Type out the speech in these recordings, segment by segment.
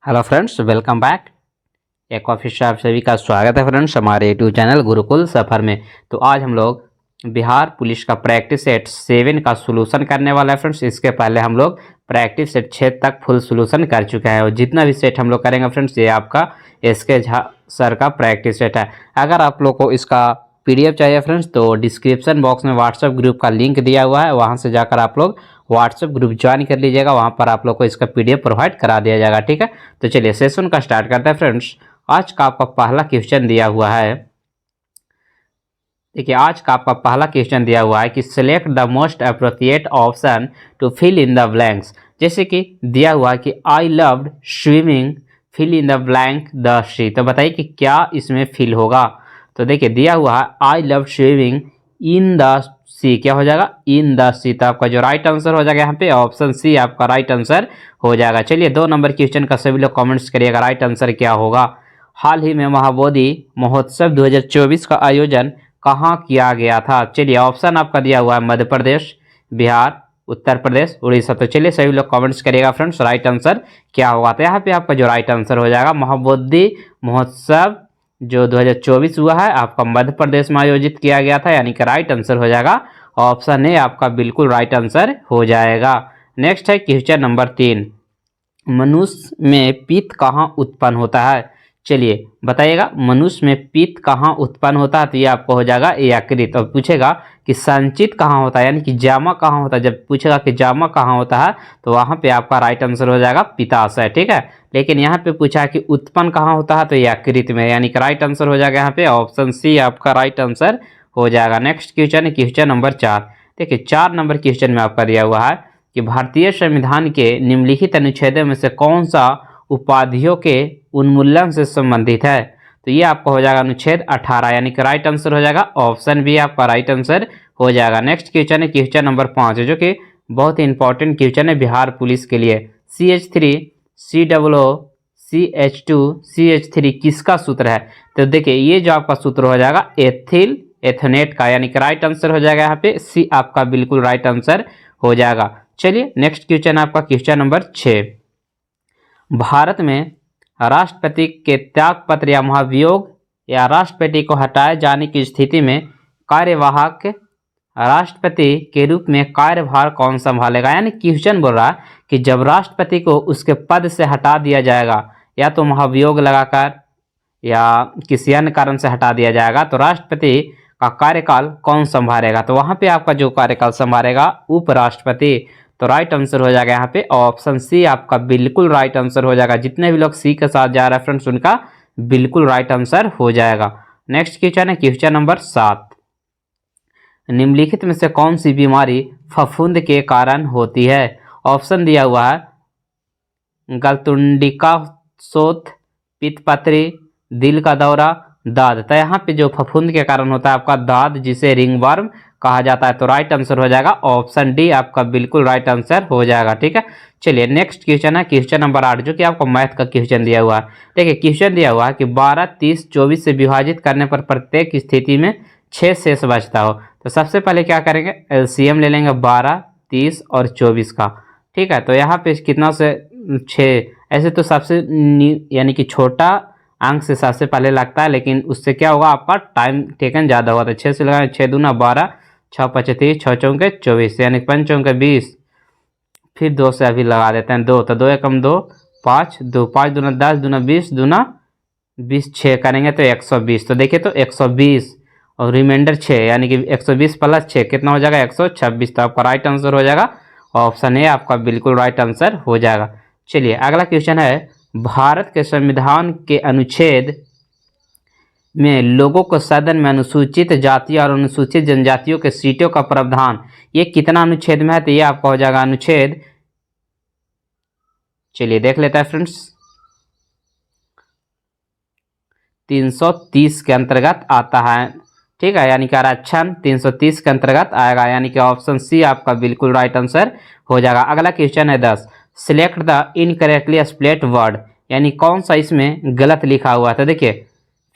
Hello friends, welcome back. एक office से आप सभी का स्वागत है फ्रेंड्स हमारे यूट्यूब चैनल गुरुकुल सफ़र में। तो आज हम लोग बिहार पुलिस का प्रैक्टिस सेट 7 का सोल्यूशन करने वाला है फ्रेंड्स। इसके पहले हम लोग प्रैक्टिस सेट 6 तक फुल सोल्यूशन कर चुके हैं और जितना भी सेट हम लोग करेंगे फ्रेंड्स ये आपका SK झा सर का प्रैक्टिस सेट है। अगर आप लोग को इसका PDF चाहिए फ्रेंड्स तो डिस्क्रिप्शन बॉक्स में व्हाट्सएप ग्रुप का लिंक दिया हुआ है, वहाँ से जाकर आप लोग व्हाट्सएप ग्रुप ज्वाइन कर लीजिएगा। वहाँ पर आप लोग को इसका PDF प्रोवाइड करा दिया जाएगा। ठीक है, तो चलिए सेशन का स्टार्ट करते हैं फ्रेंड्स। आज का आपका पहला क्वेश्चन दिया हुआ है, देखिए आज का आपका पहला क्वेश्चन दिया हुआ है कि select the most appropriate option to fill in the blanks. जैसे कि दिया हुआ है कि I loved swimming, fill in the blank the sea. तो बताइए कि क्या इसमें फिल होगा। तो देखिए दिया हुआ है I love swimming in the sea, क्या हो जाएगा इन द सी। तो आपका जो राइट आंसर हो जाएगा यहाँ पे ऑप्शन सी आपका राइट आंसर हो जाएगा। चलिए 2 नंबर क्वेश्चन का सभी लोग कमेंट्स करिएगा राइट आंसर क्या होगा। हाल ही में महाबोधि महोत्सव 2024 का आयोजन कहाँ किया गया था। चलिए ऑप्शन आपका दिया हुआ है मध्य प्रदेश, बिहार, उत्तर प्रदेश, उड़ीसा। तो चलिए सभी लोग कमेंट्स करिएगा फ्रेंड्स राइट आंसर क्या होगा। तो यहाँ पे आपका जो राइट आंसर हो जाएगा महाबोधि महोत्सव जो 2024 हुआ है आपका मध्य प्रदेश में आयोजित किया गया था, यानी कि राइट आंसर हो जाएगा ऑप्शन ए आपका बिल्कुल राइट आंसर हो जाएगा। नेक्स्ट है क्वेश्चन नंबर 3, मनुष्य में पित्त कहाँ उत्पन्न होता है। चलिए बताइएगा मनुष्य में पित्त कहाँ उत्पन्न होता है। तो ये आपको हो जाएगा यकृत। और पूछेगा कि संचित कहाँ होता है, यानी कि जामा कहाँ होता है। जब पूछेगा कि जामा कहाँ होता है तो वहाँ पे आपका राइट आंसर हो जाएगा पित्ताशय। ठीक है, लेकिन यहाँ पे पूछा कि उत्पन्न कहाँ होता है तो यकृत में, यानी कि राइट आंसर हो जाएगा यहाँ पे ऑप्शन सी आपका राइट आंसर हो जाएगा। नेक्स्ट क्वेश्चन है क्वेश्चन नंबर 4। देखिए 4 नंबर क्वेश्चन में आपका दिया हुआ है कि भारतीय संविधान के निम्नलिखित अनुच्छेदों में से कौन सा उपाधियों के उन्मूलन से संबंधित है। तो ये आपका हो जाएगा अनुच्छेद 18, यानी कि राइट आंसर हो जाएगा ऑप्शन बी आपका राइट आंसर हो जाएगा। नेक्स्ट क्वेश्चन है क्वेश्चन नंबर 5, जो कि बहुत ही इंपॉर्टेंट क्वेश्चन है बिहार पुलिस के लिए। CH3 COO CH2 CH3 किसका सूत्र है। तो देखिए ये जो आपका सूत्र हो जाएगा एथिल एथनेट का, यानी कि राइट आंसर हो जाएगा यहाँ पे सी आपका बिल्कुल राइट आंसर हो जाएगा। चलिए नेक्स्ट क्वेश्चन आपका क्वेश्चन नंबर 6, भारत में राष्ट्रपति के त्यागपत्र या महाभियोग या राष्ट्रपति को हटाए जाने की स्थिति में कार्यवाहक राष्ट्रपति के रूप में कार्यभार कौन संभालेगा। यानी क्वेश्चन बोल रहा है कि जब राष्ट्रपति को उसके पद से हटा दिया जाएगा या तो महाभियोग लगाकर या किसी अन्य कारण से हटा दिया जाएगा तो राष्ट्रपति का कार्यकाल कौन संभालेगा। तो वहाँ पे आपका जो कार्यकाल संभालेगा उपराष्ट्रपति। तो राइट आंसर हो जाएगा यहाँ पे ऑप्शन सी आपका बिल्कुल राइट आंसर हो जाएगा। जितने भी लोग सी के साथ जा रहे हैं फ्रेंड्स उनका बिल्कुल राइट आंसर हो जाएगा। नेक्स्ट क्वेश्चन है क्वेश्चन नंबर 7, निम्नलिखित में से कौन सी बीमारी फफूंद के कारण होती है। ऑप्शन दिया हुआ है गलतुंडिका शोथ, पित्तपत्री, दिल का दौरा, दाद। तो यहाँ पे जो फफूंद के कारण होता है आपका दाद, जिसे रिंगवर्म कहा जाता है। तो राइट आंसर हो जाएगा ऑप्शन डी आपका बिल्कुल राइट आंसर हो जाएगा। ठीक है, चलिए नेक्स्ट क्वेश्चन है क्वेश्चन नंबर 8, जो कि आपको मैथ का क्वेश्चन दिया हुआ है। देखिए क्वेश्चन दिया हुआ है कि 12, 30, 24 से विभाजित करने पर प्रत्येक स्थिति में 6 शेष बचता हो। तो सबसे पहले क्या करेंगे LCM ले लेंगे 12, 30 और 24 का। ठीक है, तो यहाँ पे कितना से 6, ऐसे तो सबसे यानी कि छोटा अंक से सबसे पहले लगता है, लेकिन उससे क्या होगा आपका टाइम टेकन ज़्यादा होगा। तो 6 से लगाएंगे 6 दूना 12, 6 25, 6 चौके 24, यानी 5 चौके 20। फिर 2 से अभी लगा देते हैं 2, तो 2 एकम 2, 5 2, 5 दूना 10, दूना 20, दूना 20, 6 करेंगे तो 120। तो देखिए तो 120 और रिमाइंडर 6, यानी कि 120 प्लस 6 कितना हो जाएगा 126। तो आपका राइट आंसर हो जाएगा ऑप्शन ए आपका बिल्कुल राइट आंसर हो जाएगा। चलिए अगला क्वेश्चन है, भारत के संविधान के अनुच्छेद में लोगों को सदन में अनुसूचित जाति और अनुसूचित जनजातियों के सीटों का प्रावधान ये कितना अनुच्छेद में है। तो ये आपका हो जाएगा अनुच्छेद, चलिए देख लेते हैं फ्रेंड्स, 330 के अंतर्गत आता है। ठीक है, यानी कि आरक्षण 330 के अंतर्गत आएगा, यानी कि ऑप्शन सी आपका बिल्कुल राइट आंसर हो जाएगा। अगला क्वेश्चन है 10, select the incorrectly spelled word, यानी कौन सा इसमें गलत लिखा हुआ है। तो देखिए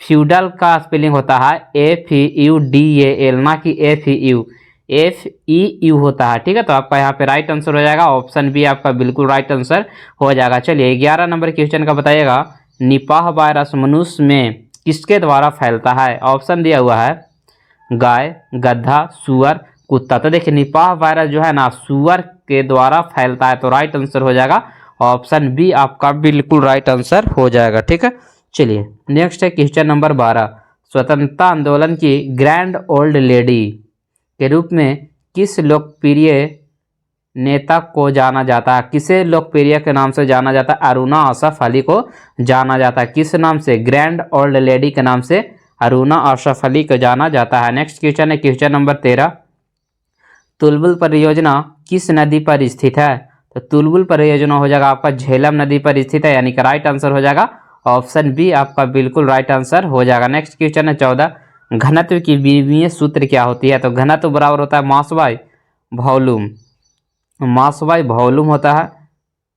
फ्यूडल का स्पेलिंग होता है FEUDAL, ना कि FEU। FEU होता है, ठीक है। तो आपका यहाँ पे राइट आंसर हो जाएगा ऑप्शन बी आपका बिल्कुल राइट आंसर हो जाएगा। चलिए 11 नंबर क्वेश्चन का बताइएगा, निपाह वायरस मनुष्य में किसके द्वारा फैलता है? ऑप्शन दिया हुआ है गाय, गधा, सुअर, कुत्ता। तो देखिए निपाह वायरस जो है ना सुअर के द्वारा फैलता है, तो राइट आंसर हो जाएगा ऑप्शन बी आपका बिल्कुल राइट आंसर हो जाएगा, ठीक है। चलिए नेक्स्ट है क्वेश्चन नंबर 12, स्वतंत्रता आंदोलन की ग्रैंड ओल्ड लेडी के रूप में किस लोकप्रिय नेता को जाना जाता है? किसे लोकप्रिय के नाम से जाना जाता है? अरुणा आसफ अली को जाना जाता है। किस नाम से? ग्रैंड ओल्ड लेडी के नाम से अरुणा आसफ अली को जाना जाता है। नेक्स्ट क्वेश्चन है क्वेश्चन नंबर 13, तुलबुल परियोजना किस नदी पर स्थित है? तो तुलबुल परियोजना हो जाएगा आपका झेलम नदी पर स्थित है, यानी कि राइट आंसर हो जाएगा ऑप्शन बी आपका बिल्कुल राइट आंसर हो जाएगा। नेक्स्ट क्वेश्चन है 14, घनत्व की विमीय सूत्र क्या होती है? तो घनत्व बराबर होता है mass by volume, mass by volume होता है,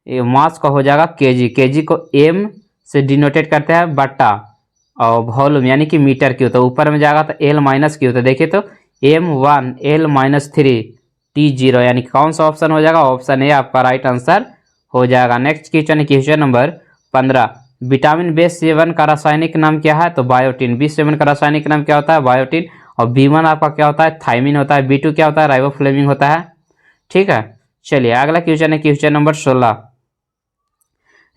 ये मास का हो जाएगा केजी, केजी को एम से डिनोटेट करते हैं बट्टा और वॉल्यूम यानी कि मीटर क्यूब, तो ऊपर में जाएगा तो एल माइनस क्यू, तो देखिए तो M1 L माइनस 3 T0, यानी कौन सा ऑप्शन हो जाएगा? ऑप्शन ए आपका राइट आंसर हो जाएगा। नेक्स्ट क्वेश्चन है क्वेश्चन नंबर 15, विटामिन B7 का रासायनिक नाम क्या है? तो बायोटिन। B7 का रासायनिक नाम क्या होता है? बायोटिन। और B1 आपका क्या होता है? थायमिन होता है। B2 क्या होता है? राइबोफ्लेविन होता है, ठीक है। चलिए अगला क्वेश्चन है क्वेश्चन नंबर 16,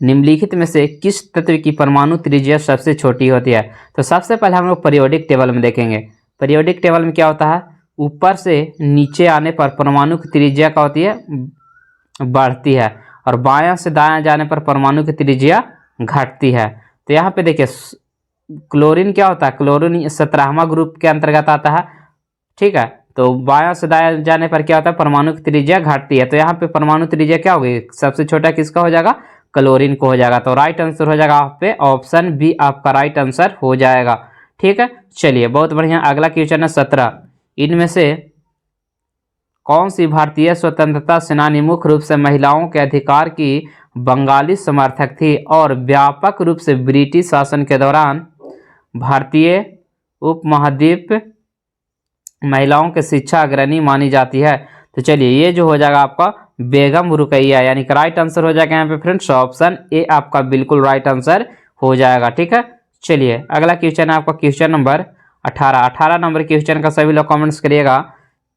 निम्नलिखित में से किस तत्व की परमाणु त्रिज्या सबसे छोटी होती है? तो सबसे पहले हम लोग पीरियोडिक टेबल में देखेंगे। पीरियोडिक टेबल में क्या होता है? ऊपर से नीचे आने पर परमाणु की त्रिज्या क्या होती है? बढ़ती है, और बायां से दायां जाने पर परमाणु की त्रिज्या घटती है। तो यहाँ पे देखिए क्लोरीन क्या होता है? क्लोरीन 17वां ग्रुप के अंतर्गत आता है, ठीक है। तो बायां से दायां जाने पर क्या होता है? परमाणु की त्रिज्या घटती है। तो यहाँ पे परमाणु त्रिज्या क्या होगी? सबसे छोटा किसका हो जाएगा? क्लोरीन को हो जाएगा। तो राइट आंसर हो जाएगा आप पे ऑप्शन बी आपका राइट आंसर हो जाएगा, ठीक है। चलिए बहुत बढ़िया, अगला क्वेश्चन है 17, इनमें से कौन सी भारतीय स्वतंत्रता सेनानी मुख्य रूप से महिलाओं के अधिकार की बंगाली समर्थक थी और व्यापक रूप से ब्रिटिश शासन के दौरान भारतीय उपमहाद्वीप महिलाओं के शिक्षा अग्रणी मानी जाती है? तो चलिए ये जो हो जाएगा आपका बेगम रुकैया, यानी कि राइट आंसर हो जाएगा यहाँ पे फ्रेंड्स ऑप्शन ए आपका बिल्कुल राइट आंसर हो जाएगा, ठीक है। चलिए अगला क्वेश्चन है आपका क्वेश्चन नंबर 18, 18 नंबर क्वेश्चन का सभी लोग कमेंट्स करिएगा।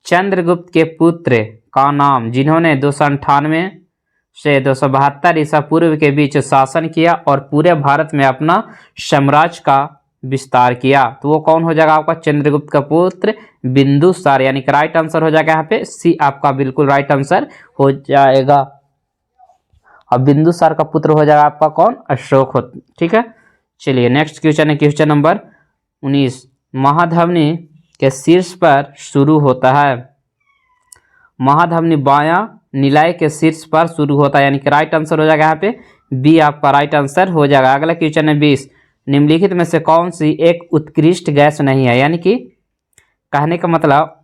चंद्रगुप्त के पुत्र का नाम जिन्होंने 298 से 272 ईसा पूर्व के बीच शासन किया और पूरे भारत में अपना साम्राज्य का विस्तार किया, तो वो कौन हो जाएगा आपका? चंद्रगुप्त का पुत्र बिंदुसार, यानी कि राइट आंसर हो जाएगा यहाँ पे सी आपका बिल्कुल राइट आंसर हो जाएगा। और बिंदुसार का पुत्र हो जाएगा आपका कौन? अशोक हो, ठीक है। चलिए नेक्स्ट क्वेश्चन है क्वेश्चन नंबर 19, महाधमनी के शीर्ष पर शुरू होता है। महाधमनी बायां निलय के शीर्ष पर शुरू होता है, यानी कि राइट आंसर हो जाएगा यहाँ पे बी आपका राइट आंसर हो जाएगा। अगला क्वेश्चन है 20, निम्नलिखित में से कौन सी एक उत्कृष्ट गैस नहीं है? यानी कि कहने का मतलब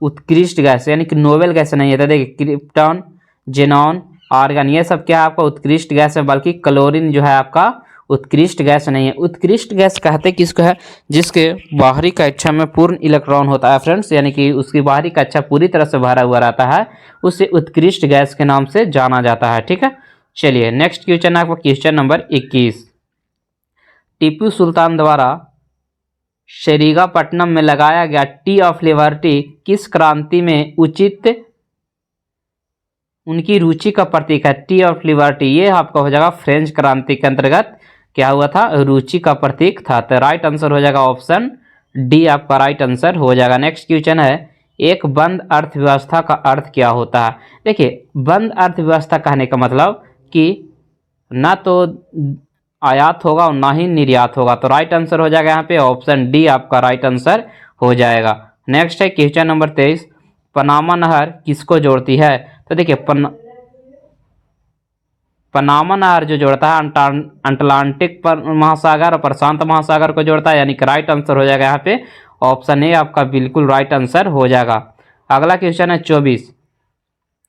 उत्कृष्ट गैस यानी कि नोबेल गैस नहीं है। तो देखिए क्रिप्टॉन, जेनॉन, आर्गन ये सब क्या है आपका उत्कृष्ट गैस है, बल्कि क्लोरीन जो है आपका उत्कृष्ट गैस नहीं है। उत्कृष्ट गैस कहते किसको है? जिसके बाहरी कक्षा में पूर्ण इलेक्ट्रॉन होता है फ्रेंड्स, यानी कि उसकी बाहरी कक्षा पूरी तरह से भरा हुआ रहता है, उसे उत्कृष्ट गैस के नाम से जाना जाता है, ठीक है। चलिए नेक्स्ट क्वेश्चन है आपका क्वेश्चन नंबर 21, टीपू सुल्तान द्वारा श्रीरंगपट्टनम में लगाया गया टी ऑफ लिबर्टी किस क्रांति में उचित उनकी रुचि का प्रतीक है? टी ऑफ लिबर्टी ये आपका हो जाएगा फ्रेंच क्रांति के अंतर्गत क्या हुआ था? रुचि का प्रतीक था। तो राइट आंसर हो जाएगा ऑप्शन डी आपका राइट आंसर हो जाएगा। नेक्स्ट क्वेश्चन है, एक बंद अर्थव्यवस्था का अर्थ क्या होता है? देखिए बंद अर्थव्यवस्था कहने का मतलब कि ना तो आयात होगा और ना ही निर्यात होगा, तो राइट आंसर हो जाएगा यहाँ पे ऑप्शन डी आपका राइट आंसर हो जाएगा। नेक्स्ट है क्वेश्चन नंबर 23, पनामा नहर किसको जोड़ती है? तो देखिए पनामा नहर जो जोड़ता है अटलांटिक महासागर और प्रशांत महासागर को जोड़ता है, यानी कि राइट आंसर हो जाएगा यहाँ पे ऑप्शन ए आपका बिल्कुल राइट आंसर हो जाएगा। अगला क्वेश्चन है 24,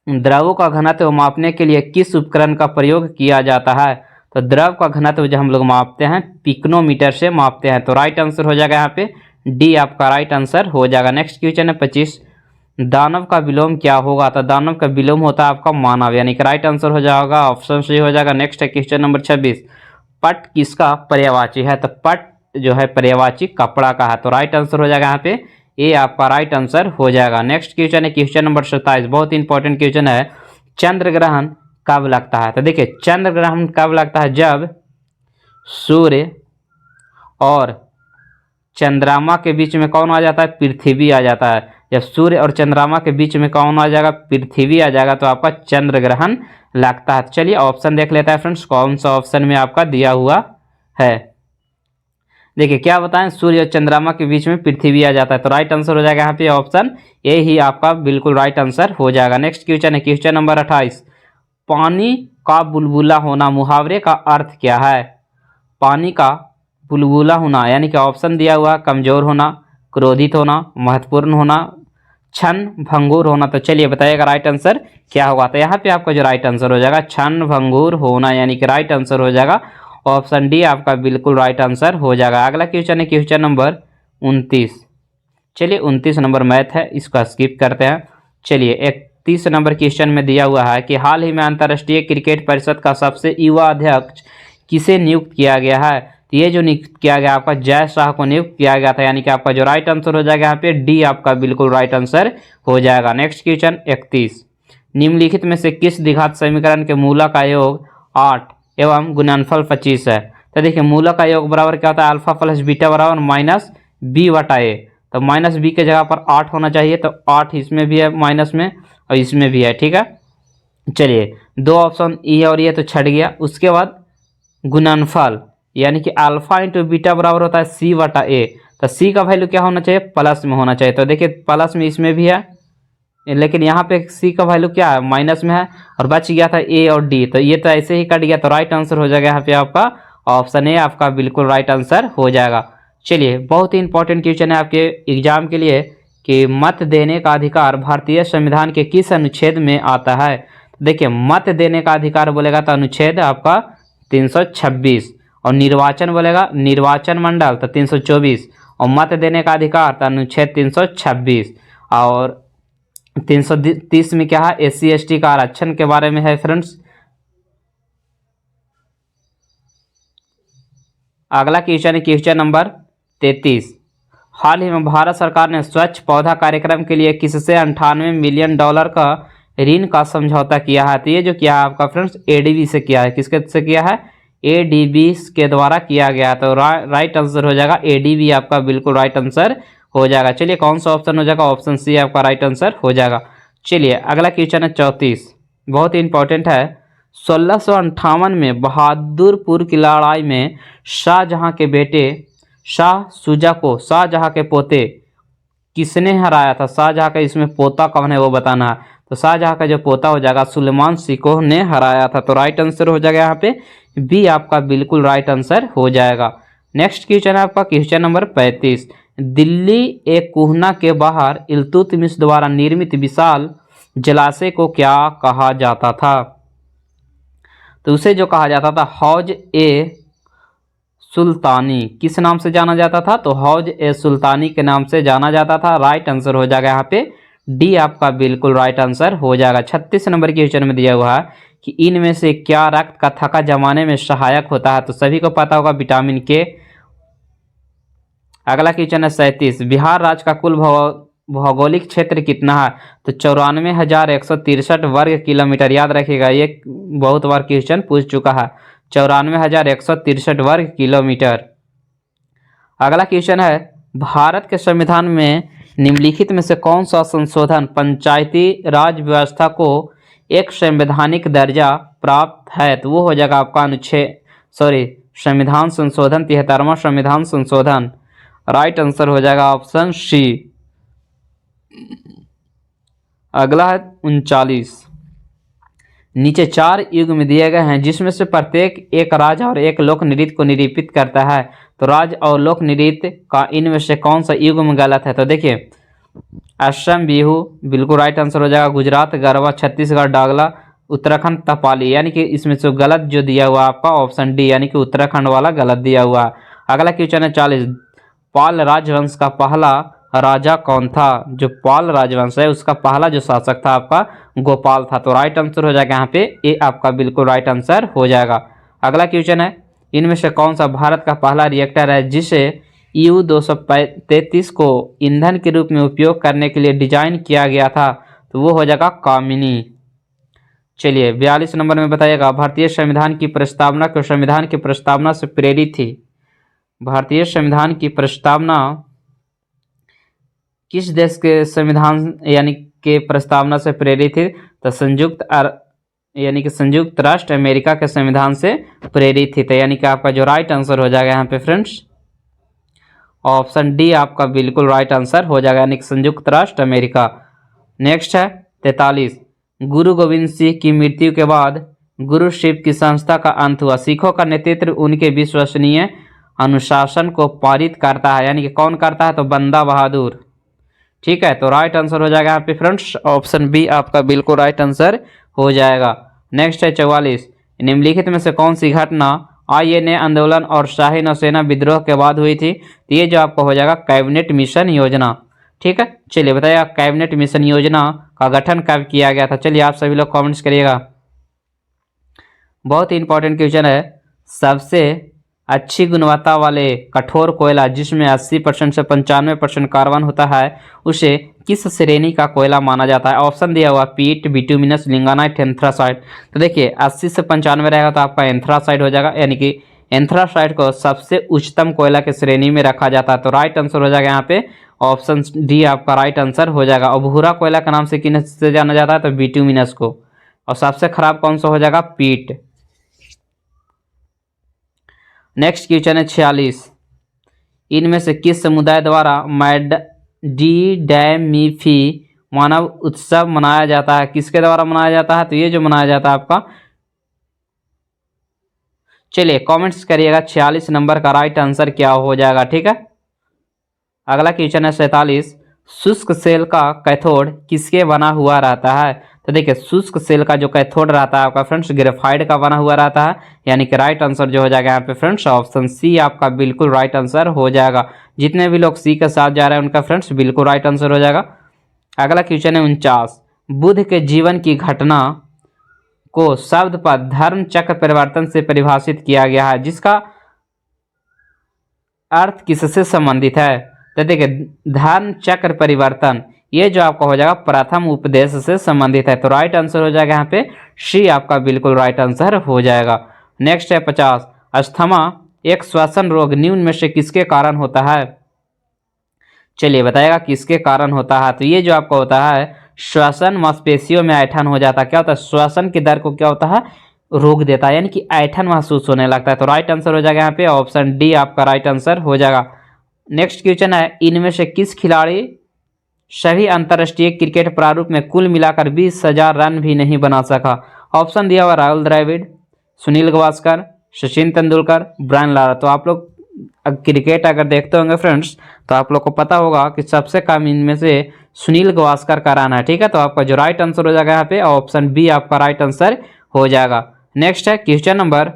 द्रवों का घनत्व मापने के लिए किस उपकरण का प्रयोग किया जाता है? तो द्रव का घनत्व जो हम लोग मापते हैं पिकोनोमीटर से मापते हैं, तो राइट आंसर हो जाएगा यहाँ पे डी आपका राइट आंसर हो जाएगा। नेक्स्ट क्वेश्चन है 25, दानव का विलोम क्या होगा? तो दानव का विलोम होता है आपका मानव, यानी कि राइट आंसर हो जाएगा ऑप्शन सी हो जाएगा। नेक्स्ट है क्वेश्चन नंबर 26, पट किसका पर्यायवाची है? तो पट जो है पर्यायवाची कपड़ा का है, तो राइट आंसर हो जाएगा यहाँ पे ये आपका राइट आंसर हो जाएगा। नेक्स्ट क्वेश्चन है क्वेश्चन नंबर 27, बहुत इंपॉर्टेंट क्वेश्चन है, चंद्र ग्रहण कब लगता है? तो देखिए चंद्र ग्रहण कब लगता है? जब सूर्य और चंद्रमा के बीच में कौन आ जाता है? पृथ्वी आ जाता है। जब सूर्य और चंद्रमा के बीच में कौन आ जाएगा? पृथ्वी आ जाएगा, तो आपका चंद्र ग्रहण लगता है। चलिए ऑप्शन देख लेता है फ्रेंड्स, कौन सा ऑप्शन में आपका दिया हुआ है। देखिए क्या बताएं, सूर्य और चंद्रमा के बीच में पृथ्वी आ जाता है, तो राइट आंसर हो जाएगा यहाँ पे ऑप्शन ए ही आपका बिल्कुल राइट आंसर हो जाएगा। नेक्स्ट क्वेश्चन है क्वेश्चन नंबर 28, पानी का बुलबुला होना मुहावरे का अर्थ क्या है? पानी का बुलबुला होना यानी कि ऑप्शन दिया हुआ कमजोर होना, क्रोधित होना, महत्वपूर्ण होना, क्षण भंगुर होना। तो चलिए बताइएगा राइट आंसर क्या होगा? तो यहाँ पे आपका जो राइट आंसर हो जाएगा क्षण भंगुर होना, यानी कि राइट आंसर हो जाएगा ऑप्शन डी आपका बिल्कुल राइट आंसर हो जाएगा। अगला क्वेश्चन है क्वेश्चन नंबर 29, चलिए 29 नंबर मैथ है, इसको स्किप करते हैं। चलिए 31 नंबर क्वेश्चन में दिया हुआ है कि हाल ही में अंतर्राष्ट्रीय क्रिकेट परिषद का सबसे युवा अध्यक्ष किसे नियुक्त किया गया है? तो ये जो नियुक्त किया गया आपका जय शाह को नियुक्त किया गया था, यानी कि आपका जो राइट आंसर हो जाएगा यहाँ पे डी आपका बिल्कुल राइट आंसर हो जाएगा। नेक्स्ट क्वेश्चन 31, निम्नलिखित में से किस द्विघात समीकरण के मूलक का योग 8 एवं गुणनफल 25 है? तो देखिए मूलक का योग बराबर क्या होता है? अल्फा प्लस बीटा बराबर माइनस बी बटा ए, तो माइनस बी के जगह पर 8 होना चाहिए, तो 8 इसमें भी है माइनस में और इसमें भी है, ठीक है। चलिए दो ऑप्शन ई और ये तो छट गया। उसके बाद गुणनफल यानी कि अल्फा इंटू बीटा बराबर होता है सी बटा ए, तो सी का वैल्यू क्या होना चाहिए? प्लस में होना चाहिए, तो देखिए प्लस में इसमें भी है, लेकिन यहाँ पे सी का वैल्यू क्या है? माइनस में है, और बच गया था ए और डी, तो ये तो ऐसे ही कट गया, तो राइट आंसर हो जाएगा यहाँ पे आपका ऑप्शन ए आपका बिल्कुल राइट आंसर हो जाएगा। चलिए बहुत ही इंपॉर्टेंट क्वेश्चन है आपके एग्जाम के लिए कि मत देने का अधिकार भारतीय संविधान के किस अनुच्छेद में आता है? देखिए मत देने का अधिकार बोलेगा तो अनुच्छेद आपका 326, और निर्वाचन बोलेगा निर्वाचन मंडल तो 324, और मत देने का अधिकार तो अनुच्छेद 326, और 330 में क्या है? SC ST का आरक्षण के बारे में है फ्रेंड्स। अगला क्वेश्चन है क्वेश्चन नंबर 33, हाल ही में भारत सरकार ने स्वच्छ पौधा कार्यक्रम के लिए किससे 98 मिलियन डॉलर का ऋण का समझौता किया है? तो ये जो किया है आपका फ्रेंड्स ADB से किया है। किसके से किया है? ADB के द्वारा किया गया, तो राइट आंसर हो जाएगा ADB आपका बिल्कुल राइट आंसर हो जाएगा। चलिए कौन सा ऑप्शन हो जाएगा? ऑप्शन सी आपका राइट आंसर हो जाएगा। चलिए अगला क्वेश्चन है 34, बहुत ही इंपॉर्टेंट है। 1658 में बहादुरपुर की लड़ाई में शाहजहां के बेटे शाह शुजा को शाहजहां के पोते किसने हराया था? शाहजहां का इसमें पोता कौन है वो बताना है, तो शाहजहां का जो पोता हो जाएगा सुलेमान शिकोह ने हराया था, तो राइट आंसर हो जाएगा यहाँ पे बी आपका बिल्कुल राइट आंसर हो जाएगा। नेक्स्ट क्वेश्चन है आपका क्वेश्चन नंबर 35, दिल्ली एक कुहना के बाहर इल्तुतमिश द्वारा निर्मित विशाल जलाशय को क्या कहा जाता था? तो उसे जो कहा जाता था हौज ए सुल्तानी, किस नाम से जाना जाता था? तो हौज ए सुल्तानी के नाम से जाना जाता था। राइट आंसर हो जाएगा यहाँ पे डी आपका बिल्कुल राइट आंसर हो जाएगा। 36 नंबर क्वेश्चन में दिया हुआ है कि इनमें से क्या रक्त का थक्का जमाने में सहायक होता है? तो सभी को पता होगा विटामिन के। अगला क्वेश्चन है 37, बिहार राज्य का कुल भौगोलिक क्षेत्र कितना है? तो 94,163 वर्ग किलोमीटर। याद रखिएगा ये बहुत बार क्वेश्चन पूछ चुका है, 94,163 वर्ग किलोमीटर। अगला क्वेश्चन है, भारत के संविधान में निम्नलिखित में से कौन सा संशोधन पंचायती राज व्यवस्था को एक संवैधानिक दर्जा प्राप्त है? तो वो हो जाएगा आपका संविधान संशोधन 73वां संविधान संशोधन। राइट आंसर हो जाएगा ऑप्शन सी। अगला है 39, नीचे 4 युग्म दिए गए हैं जिसमें से प्रत्येक एक राज और एक लोक नृत्य को निरूपित करता है, तो राज और लोक नृत्य का इनमें से कौन सा युग्म गलत है? तो देखिए असम बिहू बिल्कुल राइट आंसर हो जाएगा, गुजरात गरबा, छत्तीसगढ़ डागला, उत्तराखंड तपाली, यानी कि इसमें से गलत जो दिया हुआ आपका ऑप्शन डी यानी कि उत्तराखंड वाला गलत दिया हुआ। अगला क्वेश्चन है 40, पाल राजवंश का पहला राजा कौन था? जो पाल राजवंश है उसका पहला जो शासक था आपका गोपाल था। तो राइट आंसर हो जाएगा यहाँ पे ए आपका बिल्कुल राइट आंसर हो जाएगा। अगला क्वेश्चन है, इनमें से कौन सा भारत का पहला रिएक्टर है जिसे U-233 को ईंधन के रूप में उपयोग करने के लिए डिजाइन किया गया था? तो वो हो जाएगा कामिनी। चलिए 42 नंबर में बताइएगा, भारतीय संविधान की प्रस्तावना को संविधान की प्रस्तावना से प्रेरित थी। भारतीय संविधान की प्रस्तावना किस देश के संविधान यानी के प्रस्तावना से प्रेरित थी? तो संयुक्त राष्ट्र अमेरिका के संविधान से प्रेरित थी। तो यानी कि आपका जो राइट आंसर हो जाएगा यहाँ पे फ्रेंड्स ऑप्शन डी आपका बिल्कुल राइट आंसर हो जाएगा, यानी कि संयुक्त राष्ट्र अमेरिका। नेक्स्ट है 43, गुरु गोविंद सिंह की मृत्यु के बाद गुरु शिव की संस्था का अंत हुआ। सिखों का नेतृत्व उनके विश्वसनीय अनुशासन को पारित करता है, यानी कि कौन करता है? तो बंदा बहादुर। ठीक है, तो राइट आंसर हो जाएगा यहाँ पे फ्रेंड्स ऑप्शन बी आपका बिल्कुल राइट आंसर हो जाएगा। नेक्स्ट है 44, निम्नलिखित में से कौन सी घटना INA आंदोलन और शाही नौसेना विद्रोह के बाद हुई थी? तो ये जो आपका हो जाएगा कैबिनेट मिशन योजना। ठीक है, चलिए बताइए कैबिनेट मिशन योजना का गठन कब किया गया था? चलिए आप सभी लोग कमेंट्स करिएगा। बहुत ही इंपॉर्टेंट क्वेश्चन है। सबसे अच्छी गुणवत्ता वाले कठोर कोयला जिसमें 80% से 95% कार्बन होता है उसे किस श्रेणी का कोयला माना जाता है? ऑप्शन दिया हुआ पीट, बिटुमिनस, लिंगानाइट, एंथ्रासाइट। तो देखिए 80 से 95 रहेगा तो आपका एंथ्रासाइट हो जाएगा, यानी कि एंथ्रासाइट को सबसे उच्चतम कोयला के श्रेणी में रखा जाता है। तो राइट आंसर हो जाएगा यहाँ पे ऑप्शन डी आपका राइट आंसर हो जाएगा। और भूरा कोयला का नाम से किन से जाना जाता है? तो बिटुमिनस को। और सबसे खराब कौन सा हो जाएगा? पीट। नेक्स्ट क्वेश्चन है 46, इनमें से किस समुदाय द्वारा डैमीफी मानव उत्सव मनाया जाता है? किसके द्वारा मनाया जाता है? तो ये जो मनाया जाता है आपका, चलिए कमेंट्स करिएगा 46 नंबर का राइट आंसर क्या हो जाएगा। ठीक है, अगला क्वेश्चन है 47, शुष्क सेल का कैथोड किसके बना हुआ रहता है? तो देखिए शुष्क सेल का जो कैथोड रहता है आपका फ्रेंड्स ग्रेफाइट का बना हुआ रहता है, यानी कि राइट आंसर जो हो जाएगा यहाँ पे फ्रेंड्स ऑप्शन सी आपका बिल्कुल राइट आंसर हो जाएगा। जितने भी लोग सी के साथ जा रहे हैं उनका फ्रेंड्स बिल्कुल राइट आंसर हो जाएगा। अगला क्वेश्चन है 49, बुद्ध के जीवन की घटना को शब्द पर धर्म चक्र परिवर्तन से परिभाषित किया गया है, जिसका अर्थ किससे संबंधित है? तो देखिए धर्म चक्र परिवर्तन ये जो आपका हो जाएगा प्रथम उपदेश से संबंधित है। तो राइट आंसर हो जाएगा यहाँ पे सी आपका बिल्कुल राइट आंसर हो जाएगा। नेक्स्ट है 50, अस्थमा एक श्वसन रोग निम्न में से किसके कारण होता है? चलिए बताइएगा किसके कारण होता है? तो ये जो आपका होता है श्वसन मांसपेशियों में ऐंठन हो जाता है। क्या होता है? श्वसन की दर को क्या होता है? रोक देता है, यानी कि ऐंठन महसूस होने लगता है। तो राइट आंसर हो जाएगा यहाँ पे ऑप्शन डी आपका राइट आंसर हो जाएगा। नेक्स्ट क्वेश्चन है, इनमें से किस खिलाड़ी सभी अंतर्राष्ट्रीय क्रिकेट प्रारूप में कुल मिलाकर 20,000 रन भी नहीं बना सका? ऑप्शन दिया हुआ राहुल द्रविड़, सुनील गावस्कर, सचिन तेंदुलकर, ब्रायन लारा। तो आप लोग क्रिकेट अगर देखते होंगे फ्रेंड्स तो आप लोग को पता होगा कि सबसे कम इनमें से सुनील गावस्कर का रन है। ठीक है, तो आपका जो राइट आंसर हो जाएगा यहाँ पे ऑप्शन बी आपका राइट आंसर हो जाएगा। नेक्स्ट है क्वेश्चन नंबर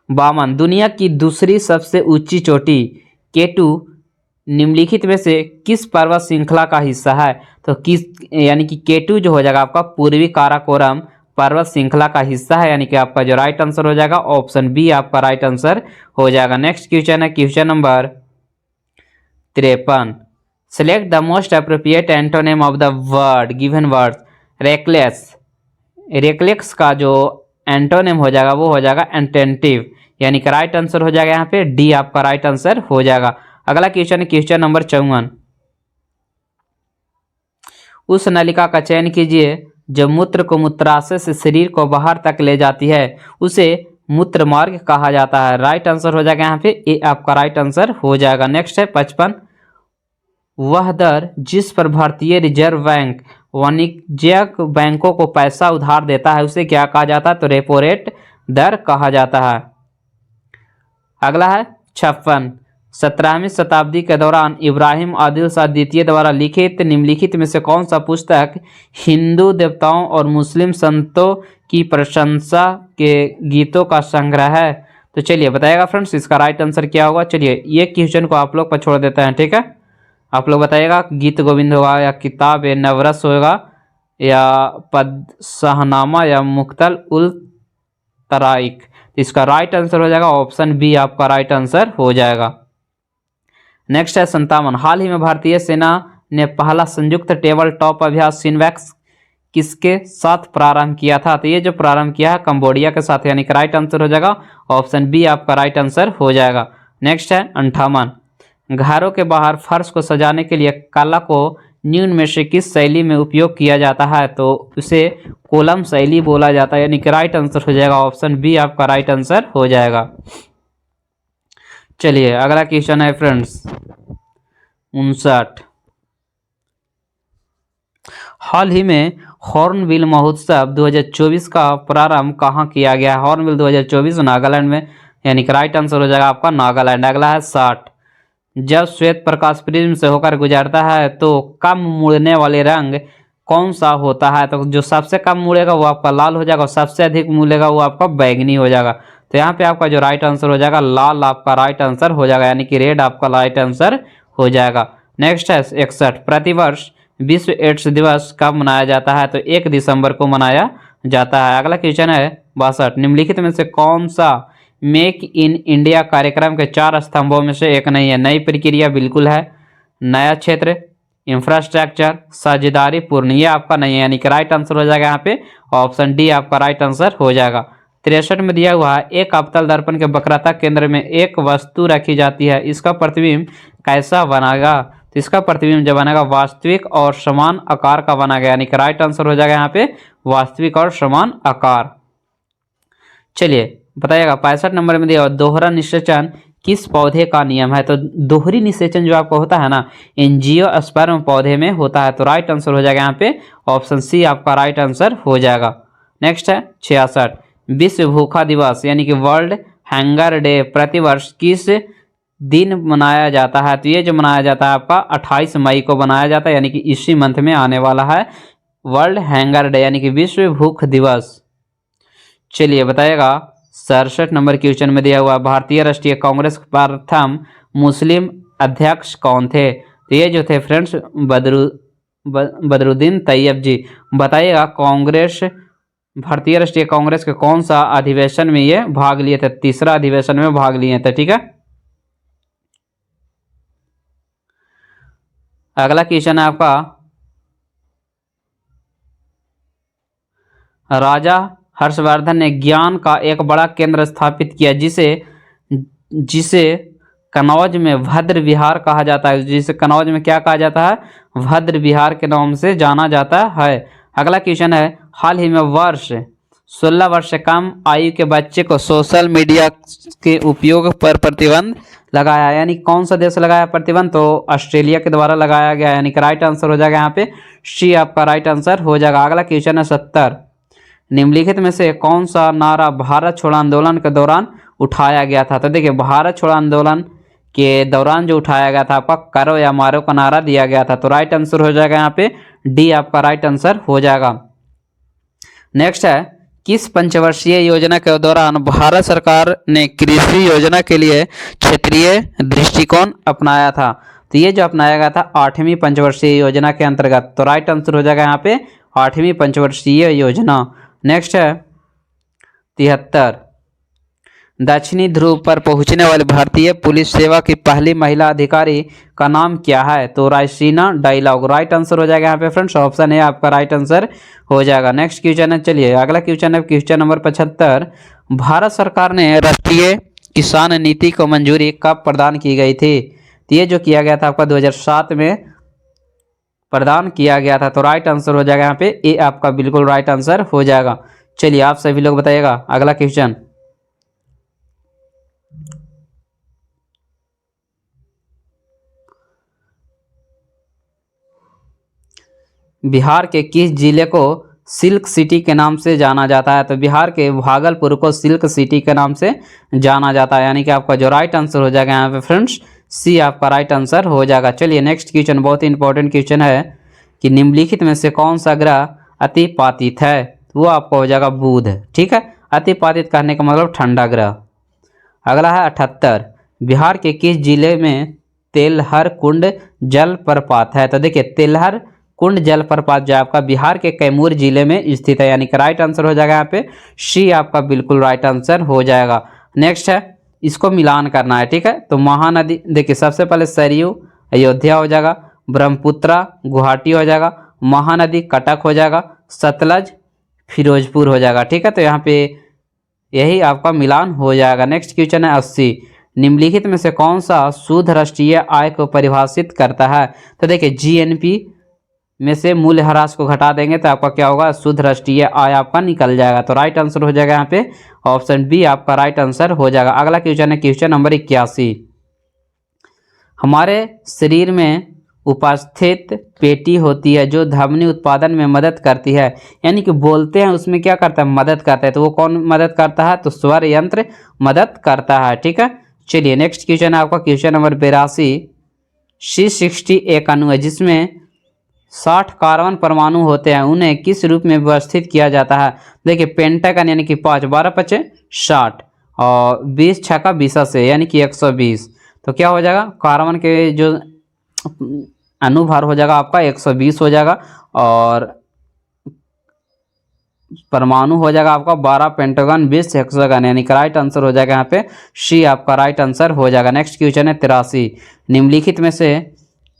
52, दुनिया की दूसरी सबसे ऊंची चोटी K2 निम्नलिखित में से किस पर्वत श्रृंखला का हिस्सा है? तो किस यानी कि K2 जो हो जाएगा आपका पूर्वी काराकोरम पर्वत श्रृंखला का हिस्सा है, यानी कि आपका जो राइट आंसर हो जाएगा ऑप्शन बी आपका राइट आंसर हो जाएगा। नेक्स्ट क्वेश्चन है question number 53, select the most appropriate antonym of the word given words reckless. Reckless का जो एंटोनिम हो जाएगा वो हो जाएगा अटेंटिव, यानी कि राइट आंसर हो जाएगा यहाँ पे डी आपका राइट आंसर हो जाएगा। अगला क्वेश्चन है क्वेश्चन नंबर 54, उस नलिका का चयन कीजिए जो मूत्र को मूत्राशय से शरीर को बाहर तक ले जाती है, उसे मूत्र मार्ग कहा जाता है। राइट आंसर हो जाएगा यहाँ पे ए आपका राइट आंसर हो जाएगा। नेक्स्ट है 55, वह दर जिस पर भारतीय रिजर्व बैंक वाणिज्यिक बैंकों को पैसा उधार देता है उसे क्या कहा जाता है? तो रेपो रेट दर कहा जाता है। अगला है 56, 17वीं शताब्दी के दौरान इब्राहिम आदिल शाह द्वितीय द्वारा लिखित निम्नलिखित में से कौन सा पुस्तक हिंदू देवताओं और मुस्लिम संतों की प्रशंसा के गीतों का संग्रह है? तो चलिए बताइएगा फ्रेंड्स इसका राइट आंसर क्या होगा। चलिए ये क्वेश्चन को आप लोग पर छोड़ देते हैं, ठीक है। आप लोग बताइएगा गीत गोविंद होगा या किताब ए नवरस होगा या पद शाहनामा या मुख्तल उल तराइक। इसका राइट आंसर हो जाएगा ऑप्शन बी आपका राइट आंसर हो जाएगा। नेक्स्ट है 57। हाल ही में भारतीय सेना ने पहला संयुक्त टेबल टॉप अभ्यास सिनवैक्स किसके साथ प्रारंभ किया था। तो ये जो प्रारंभ किया है कंबोडिया के साथ, यानी कि राइट आंसर हो जाएगा ऑप्शन बी आपका राइट आंसर हो जाएगा। नेक्स्ट है 58। घरों के बाहर फर्श को सजाने के लिए कला को निम्न में से किस शैली में उपयोग किया जाता है। तो उसे कोलम शैली बोला जाता है, यानी कि राइट आंसर हो जाएगा ऑप्शन बी आपका राइट आंसर हो जाएगा। चलिए अगला क्वेश्चन है फ्रेंड्स 59। हाल ही में हॉर्नबिल महोत्सव 2024 का प्रारंभ कहाँ किया गया है। हॉर्नबिल 2024 नागालैंड में, यानी कि राइट आंसर हो जाएगा आपका नागालैंड। अगला है 60। जब श्वेत प्रकाश प्रिज्म से होकर गुजरता है तो कम मुड़ने वाले रंग कौन सा होता है। तो जो सबसे कम मुड़ेगा वो आपका लाल हो जाएगा और सबसे अधिक मुड़ेगा वो आपका बैंगनी हो जाएगा। तो यहाँ पे आपका जो राइट आंसर हो जाएगा लाल आपका राइट आंसर हो जाएगा, यानी कि रेड आपका राइट आंसर हो जाएगा। नेक्स्ट है 61। प्रतिवर्ष विश्व एड्स दिवस कब मनाया जाता है। तो 1 दिसंबर को मनाया जाता है। अगला क्वेश्चन है 62। निम्नलिखित में से कौन सा मेक इन इंडिया कार्यक्रम के 4 स्तंभों में से एक नहीं है। नई प्रक्रिया बिल्कुल है, नया क्षेत्र, इंफ्रास्ट्रक्चर, साझेदारी पूर्ण, ये आपका नहीं है, यानी कि राइट आंसर हो जाएगा यहाँ पे ऑप्शन डी आपका राइट आंसर हो जाएगा। 63 में दिया हुआ है एक अवतल दर्पण के वक्रता केंद्र में एक वस्तु रखी जाती है, इसका प्रतिबिंब कैसा बनेगा। तो इसका प्रतिबिंब जो बनेगा वास्तविक और समान आकार का बनेगा, यानी कि राइट आंसर हो जाएगा यहाँ पे वास्तविक और समान आकार। चलिए बताइएगा 65 नंबर में दिया दोहरा निषेचन किस पौधे का नियम है। तो दोहरी निषेचन जो आपको होता है ना एंजियोस्पर्म पौधे में होता है। तो राइट आंसर हो जाएगा यहाँ पे ऑप्शन सी आपका राइट आंसर हो जाएगा। नेक्स्ट है 66। विश्व भूखा दिवस यानी कि वर्ल्ड हैंगर डे प्रतिवर्ष किस दिन मनाया जाता है। तो ये जो मनाया जाता है आपका 28 मई को मनाया जाता है, यानी कि इसी मंथ में आने वाला है वर्ल्ड हैंगर डे, यानी कि विश्व भूख दिवस। चलिए बताइएगा 67 नंबर क्वेश्चन में दिया हुआ भारतीय राष्ट्रीय कांग्रेस प्रथम मुस्लिम अध्यक्ष कौन थे। तो ये जो थे फ्रेंड्स बदरुद्दीन तैयब जी। बताइएगा कांग्रेस भारतीय राष्ट्रीय कांग्रेस के कौन सा अधिवेशन में ये भाग लिए थे। तीसरा अधिवेशन में भाग लिए थे, ठीक है। अगला क्वेश्चन है आपका राजा हर्षवर्धन ने ज्ञान का एक बड़ा केंद्र स्थापित किया जिसे कनौज में भद्र विहार कहा जाता है। जिसे कनौज में क्या कहा जाता है, भद्र विहार के नाम से जाना जाता है। अगला क्वेश्चन है हाल ही में 16 वर्ष से कम आयु के बच्चे को सोशल मीडिया के उपयोग पर प्रतिबंध लगाया, यानी कौन सा देश लगाया प्रतिबंध। तो ऑस्ट्रेलिया के द्वारा लगाया गया, यानी कि राइट आंसर हो जाएगा यहाँ पे सी आपका राइट आंसर हो जाएगा। अगला क्वेश्चन है 70। निम्नलिखित में से कौन सा नारा भारत छोड़ो आंदोलन के दौरान उठाया गया था। तो देखिए भारत छोड़ो आंदोलन के दौरान जो उठाया गया था आपका करो या मारो का नारा दिया गया था। तो राइट आंसर हो जाएगा यहाँ पे डी आपका राइट आंसर हो जाएगा। नेक्स्ट है किस पंचवर्षीय योजना के दौरान भारत सरकार ने कृषि योजना के लिए क्षेत्रीय दृष्टिकोण अपनाया था। तो ये जो अपनाया गया था 8वीं पंचवर्षीय योजना के अंतर्गत। तो राइट आंसर हो जाएगा यहाँ पे 8वीं पंचवर्षीय योजना। नेक्स्ट है 73। दक्षिणी ध्रुव पर पहुंचने वाली भारतीय पुलिस सेवा की पहली महिला अधिकारी का नाम क्या है। तो राइसीना डायलॉग राइट आंसर हो जाएगा यहाँ पे फ्रेंड्स ऑप्शन है आपका राइट आंसर हो जाएगा। नेक्स्ट क्वेश्चन है, चलिए अगला क्वेश्चन है क्वेश्चन नंबर 75। भारत सरकार ने राष्ट्रीय किसान नीति को मंजूरी कब प्रदान की गई थी। तो ये जो किया गया था आपका 2007 में प्रदान किया गया था। तो राइट आंसर हो जाएगा यहाँ पे ए आपका बिल्कुल राइट आंसर हो जाएगा। चलिए आप सभी लोग बताइएगा अगला क्वेश्चन बिहार के किस जिले को सिल्क सिटी के नाम से जाना जाता है। तो बिहार के भागलपुर को सिल्क सिटी के नाम से जाना जाता है, यानी कि आपका जो राइट आंसर हो जाएगा यहाँ पे फ्रेंड्स सी आपका राइट आंसर हो जाएगा। चलिए नेक्स्ट क्वेश्चन बहुत ही इंपॉर्टेंट क्वेश्चन है कि निम्नलिखित में से कौन सा ग्रह अतिपातित है। वो आपका हो जाएगा बुध, ठीक है। अतिपातित करने का मतलब ठंडा ग्रह। अगला है 78, बिहार के किस जिले में तेलहर कुंड जलप्रपात है? तो देखिए तेलहर कुंड जलप्रपात जो आपका बिहार के कैमूर जिले में स्थित है, यानी कि राइट आंसर हो जाएगा यहाँ पे सी आपका बिल्कुल राइट आंसर हो जाएगा। नेक्स्ट है, इसको मिलान करना है, ठीक है। तो महानदी देखिए सबसे पहले सरयू अयोध्या हो जाएगा, ब्रह्मपुत्रा गुवाहाटी हो जाएगा, महानदी कटक हो जाएगा, सतलज फिरोजपुर हो जाएगा, ठीक है। तो यहाँ पे यही आपका मिलान हो जाएगा। नेक्स्ट क्वेश्चन है 80, निम्नलिखित में से कौन सा शुद्ध राष्ट्रीय आय को परिभाषित करता है? तो देखिए जीएनपी में से मूल्यह्रास को घटा देंगे तो आपका क्या होगा, शुद्ध राष्ट्रीय आय आपका निकल जाएगा। तो राइट आंसर हो जाएगा यहाँ पे ऑप्शन बी आपका राइट आंसर हो जाएगा। अगला क्वेश्चन है क्वेश्चन नंबर 81, हमारे शरीर में उपस्थित पेटी होती है जो ध्वनि उत्पादन में मदद करती है, यानी कि बोलते हैं उसमें क्या करता है, मदद करता है। तो वो कौन मदद करता है? तो स्वर यंत्र मदद करता है, ठीक है। चलिए नेक्स्ट क्वेश्चन है आपका क्वेश्चन नंबर 82, C60 एक अणु है जिसमें 60 कार्बन परमाणु होते हैं, उन्हें किस रूप में व्यवस्थित किया जाता है? देखिए पेंटागन यानी कि 5, 12 पचे 60 और 20 छक्का 20 से यानी कि 120। तो क्या हो जाएगा, कार्बन के जो अनुभार हो जाएगा आपका 120 हो जाएगा और परमाणु हो जाएगा आपका 12 पेंटागन 20 हेक्सागन, यानी कि राइट आंसर हो जाएगा यहाँ पे सी आपका राइट आंसर हो जाएगा। नेक्स्ट क्वेश्चन है 83, निम्नलिखित में से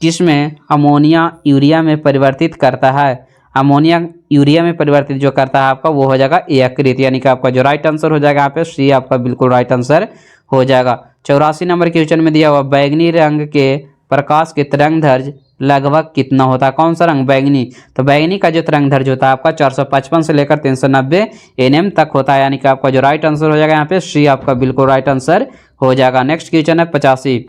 किसमें अमोनिया यूरिया में परिवर्तित करता है? अमोनिया यूरिया में परिवर्तित जो करता है आपका वो हो जाएगा यकृत, यानी कि आपका जो राइट आंसर हो जाएगा यहाँ पे सी आपका बिल्कुल राइट आंसर हो जाएगा। 84 नंबर क्वेश्चन में दिया हुआ बैगनी रंग के प्रकाश के तरंगदैर्घ्य लगभग कितना होता है? कौन सा रंग? बैगनी। तो बैगनी का जो तरंगदैर्घ्य होता है आपका 455 से लेकर 390 nm तक होता है, यानी कि आपका जो राइट आंसर हो जाएगा यहाँ पे सी आपका बिल्कुल राइट आंसर हो जाएगा। नेक्स्ट क्वेश्चन है 85,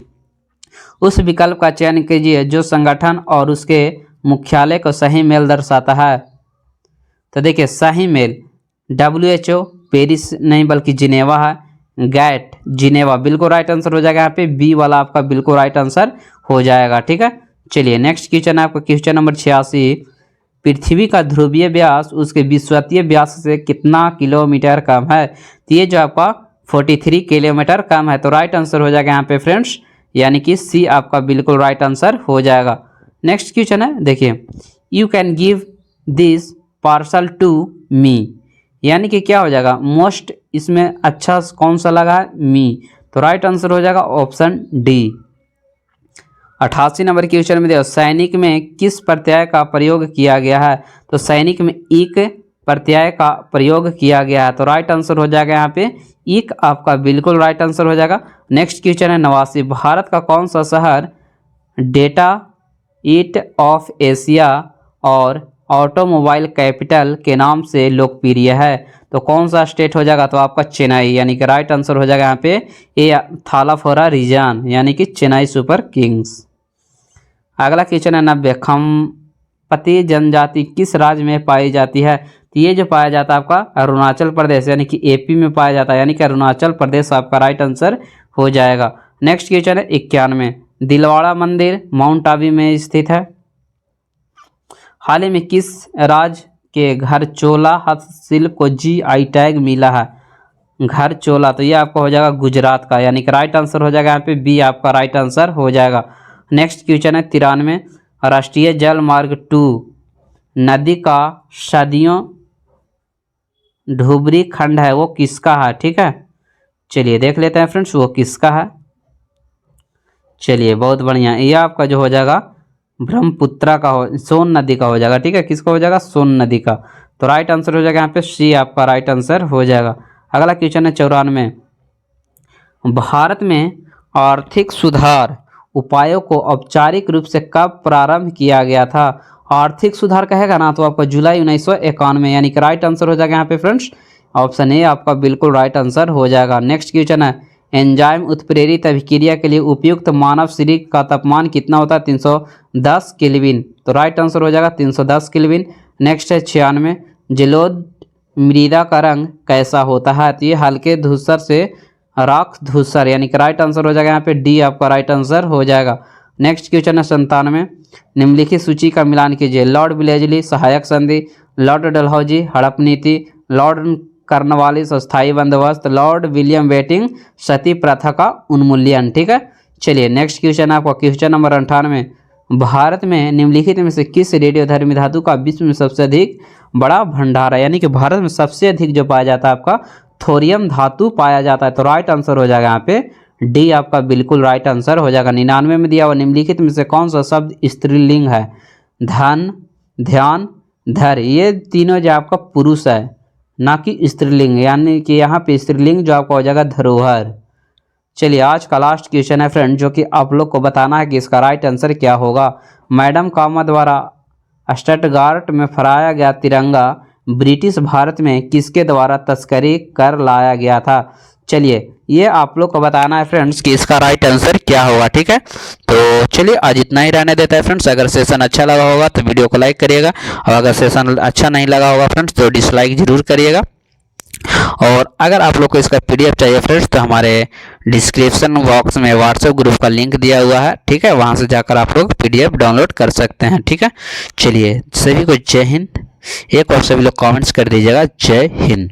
उस विकल्प का चयन कीजिए जो संगठन और उसके मुख्यालय को सही मेल दर्शाता है। तो देखिए सही मेल WHO पेरिस नहीं बल्कि जिनेवा है, गैट जिनेवा बिल्कुल राइट आंसर हो जाएगा यहाँ पे बी वाला आपका बिल्कुल राइट आंसर हो जाएगा, ठीक है। चलिए नेक्स्ट क्वेश्चन है आपका क्वेश्चन नंबर 86, पृथ्वी का ध्रुवीय व्यास उसके विषुवतीय व्यास से कितना किलोमीटर कम है? तो ये जो आपका 43 किलोमीटर कम है। तो राइट आंसर हो जाएगा यहाँ पे फ्रेंड्स, यानी कि सी आपका बिल्कुल राइट आंसर हो जाएगा। नेक्स्ट क्वेश्चन है देखिए, you can give this parcel to me, यानी कि क्या हो जाएगा, मोस्ट इसमें अच्छा कौन सा लगा है? मी। तो राइट आंसर हो जाएगा ऑप्शन डी। 88 नंबर क्वेश्चन में देखो, सैनिक में किस प्रत्यय का प्रयोग किया गया है? तो सैनिक में एक प्रत्यय का प्रयोग किया गया है। तो राइट आंसर हो जाएगा यहाँ पे एक आपका बिल्कुल राइट आंसर हो जाएगा। नेक्स्ट क्वेश्चन है 89, भारत का कौन सा शहर डेटा ईट ऑफ एशिया और ऑटोमोबाइल कैपिटल के नाम से लोकप्रिय है? तो कौन सा स्टेट हो जाएगा? तो आपका चेन्नई, यानी कि राइट आंसर हो जाएगा यहाँ पे ए थालाफोरा रीजन, यानी कि चेन्नई सुपर किंग्स। अगला क्वेश्चन है 90, खम्पति जनजाति किस राज्य में पाई जाती है? तो ये जो पाया जाता है आपका अरुणाचल प्रदेश, यानी कि एपी में पाया जाता है, यानी कि अरुणाचल प्रदेश आपका राइट आंसर हो जाएगा। नेक्स्ट क्वेश्चन है 91, दिलवाड़ा मंदिर माउंट आबू में स्थित है। हाल ही में किस राज्य के घर चोला हस्तशिल्प को GI टैग मिला है? घर चोला, तो ये आपका हो जाएगा गुजरात का, यानी कि राइट आंसर हो जाएगा यहाँ पे बी आपका राइट आंसर हो जाएगा। नेक्स्ट क्वेश्चन है 93, राष्ट्रीय जल मार्ग 2 नदी का सदियों ढुबरी खंड है वो किसका है? ठीक है, चलिए देख लेते हैं फ्रेंड्स वो किसका है। चलिए बहुत बढ़िया, ये आपका जो हो जाएगा ब्रह्मपुत्रा का हो, सोन नदी का हो जाएगा, ठीक है। किसका हो जाएगा? सोन नदी का। तो राइट आंसर हो जाएगा यहाँ पे सी आपका राइट आंसर हो जाएगा। अगला क्वेश्चन है 94, भारत में आर्थिक सुधार उपायों को औपचारिक रूप से कब प्रारंभ किया गया था? आर्थिक सुधार कहेगा ना तो आपका जुलाई 1991, यानी कि राइट आंसर हो जाएगा यहाँ पे फ्रेंड्स ऑप्शन ए आपका बिल्कुल राइट आंसर हो जाएगा। नेक्स्ट क्वेश्चन है, एंजाइम उत्प्रेरित अभिक्रिया के लिए उपयुक्त मानव शरीर का तापमान कितना होता है? 310 केल्विन। तो राइट आंसर हो जाएगा 310 केल्विन। नेक्स्ट है 96, जलोढ़ मृदा का रंग कैसा होता है? तो ये हल्के धूसर से राख धूसर, यानी कि राइट आंसर हो जाएगा यहाँ पे डी आपका राइट आंसर हो जाएगा। नेक्स्ट क्वेश्चन है 97, निम्नलिखित सूची का मिलान कीजिए। लॉर्ड विलेजली सहायक संधि, लॉर्ड डलहौजी हड़प नीति, लॉर्ड कार्नवालिस स्थायी बंदोबस्त, लॉर्ड विलियम बेटिंग सती प्रथा का उन्मूलन। ठीक है, चलिए नेक्स्ट क्वेश्चन आपका क्वेश्चन नंबर 98। भारत में निम्नलिखित में से किस रेडियोधर्मी धातु का विश्व में सबसे अधिक बड़ा भंडार है? यानी कि भारत में सबसे अधिक जो पाया जाता है आपका थोरियम धातु पाया जाता है। तो राइट आंसर हो जाएगा यहाँ पे डी आपका बिल्कुल राइट आंसर हो जाएगा। 99 में दिया हुआ निम्नलिखित में से कौन सा शब्द स्त्रीलिंग है? धन, ध्यान, धैर्य, ये तीनों जो आपका पुरुष है ना कि स्त्रीलिंग, यानी कि यहाँ पे स्त्रीलिंग जो आपका हो जाएगा धरोहर। चलिए आज का लास्ट क्वेश्चन है फ्रेंड, जो कि आप लोग को बताना है कि इसका राइट आंसर क्या होगा। मैडम कामा द्वारा स्टटगार्ट में फहराया गया तिरंगा ब्रिटिश भारत में किसके द्वारा तस्करी कर लाया गया था? चलिए ये आप लोग को बताना है फ्रेंड्स कि इसका राइट आंसर क्या होगा। ठीक है, तो चलिए आज इतना ही रहने देता है फ्रेंड्स। अगर सेशन अच्छा लगा होगा तो वीडियो को लाइक करिएगा, और अगर सेशन अच्छा नहीं लगा होगा फ्रेंड्स तो डिसलाइक जरूर करिएगा। और अगर आप लोग को इसका पीडीएफ चाहिए फ्रेंड्स तो हमारे डिस्क्रिप्शन बॉक्स में व्हाट्सएप ग्रुप का लिंक दिया हुआ है। ठीक है, वहां से जाकर आप लोग पीडीएफ डाउनलोड कर सकते हैं। ठीक है, चलिए सभी को जय हिंद। एक बार सभी लोग कमेंट्स कर दीजिएगा, जय हिंद।